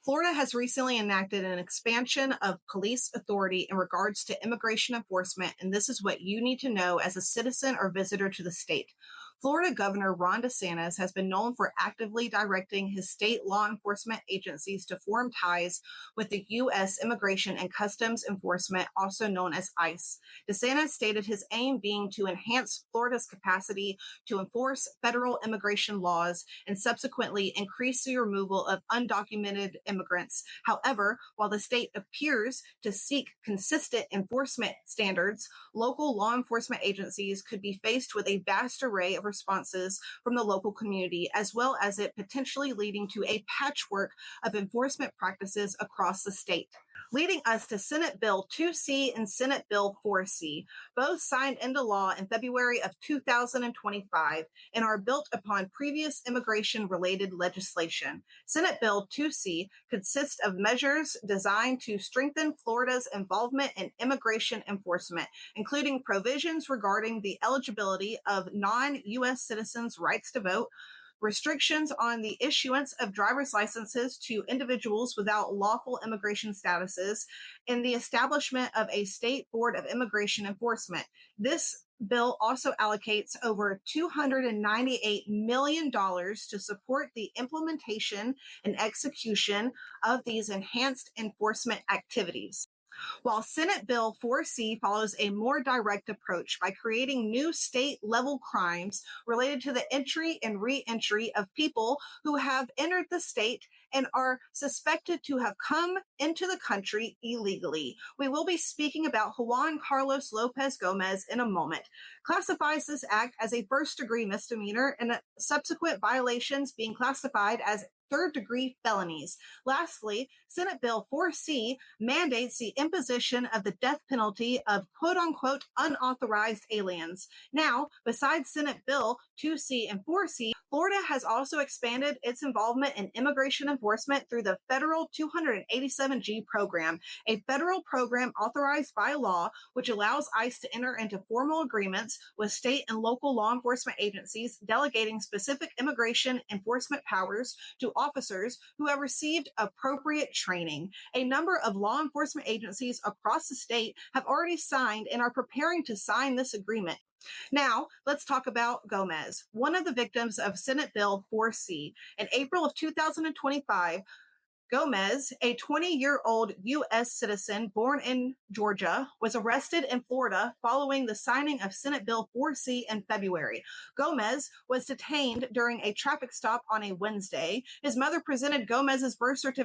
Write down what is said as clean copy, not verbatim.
Florida has recently enacted an expansion of police authority in regards to immigration enforcement, and this is what you need to know as a citizen or visitor to the state. Florida Governor Ron DeSantis has been known for actively directing his state law enforcement agencies to form ties with the U.S. Immigration and Customs Enforcement, also known as ICE. DeSantis stated his aim being to enhance Florida's capacity to enforce federal immigration laws and subsequently increase the removal of undocumented immigrants. However, while the state appears to seek consistent enforcement standards, local law enforcement agencies could be faced with a vast array of responses from the local community, as well as it potentially leading to a patchwork of enforcement practices across the state. Leading us to Senate Bill 2C and Senate Bill 4C, both signed into law in February of 2025 and are built upon previous immigration-related legislation. Senate Bill 2C consists of measures designed to strengthen Florida's involvement in immigration enforcement, including provisions regarding the eligibility of non-U.S. citizens' rights to vote, restrictions on the issuance of driver's licenses to individuals without lawful immigration statuses, and the establishment of a state board of immigration enforcement. This bill also allocates over $298 million to support the implementation and execution of these enhanced enforcement activities. While Senate Bill 4C follows a more direct approach by creating new state-level crimes related to the entry and re-entry of people who have entered the state and are suspected to have come into the country illegally. We will be speaking about Juan Carlos Lopez Gomez in a moment. Classifies this act as a first-degree misdemeanor and subsequent violations being classified as third-degree felonies. Lastly, Senate Bill 4C mandates the imposition of the death penalty of quote-unquote unauthorized aliens. Now, besides Senate Bill 2C and 4C, Florida has also expanded its involvement in immigration enforcement through the federal 287G program, a federal program authorized by law which allows ICE to enter into formal agreements with state and local law enforcement agencies delegating specific immigration enforcement powers to officers who have received appropriate training. A number of law enforcement agencies across the state have already signed and are preparing to sign this agreement. Now, let's talk about Gomez, one of the victims of Senate Bill 4C. In April of 2025, Gomez, a 20-year-old U.S. citizen born in Georgia, was arrested in Florida following the signing of Senate Bill 4C in February. Gomez was detained during a traffic stop on a Wednesday. His mother presented Gomez's birth certificate